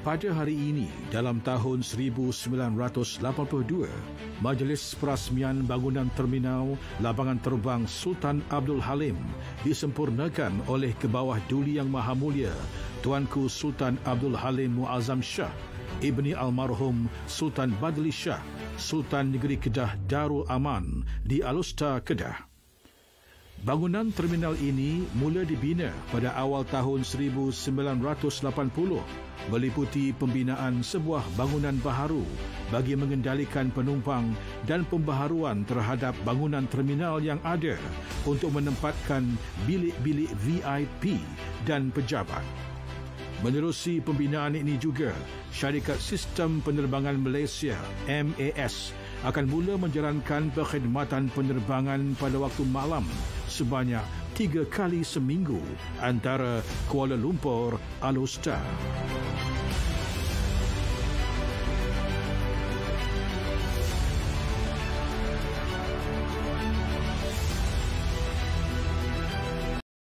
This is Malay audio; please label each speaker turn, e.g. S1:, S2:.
S1: Pada hari ini, dalam tahun 1982, Majlis Perasmian Bangunan Terminal Lapangan Terbang Sultan Abdul Halim disempurnakan oleh Kebawah Duli Yang Maha Mulia Tuanku Sultan Abdul Halim Muazzam Shah, Ibni Almarhum Sultan Badli Shah, Sultan Negeri Kedah Darul Aman di Alusta, Kedah. Bangunan terminal ini mula dibina pada awal tahun 1980, meliputi pembinaan sebuah bangunan baharu bagi mengendalikan penumpang dan pembaharuan terhadap bangunan terminal yang ada untuk menempatkan bilik-bilik VIP dan pejabat. Menerusi pembinaan ini juga, Syarikat Sistem Penerbangan Malaysia MAS akan mula menjalankan perkhidmatan penerbangan pada waktu malam sebanyak 3 kali seminggu antara Kuala Lumpur, Alusta.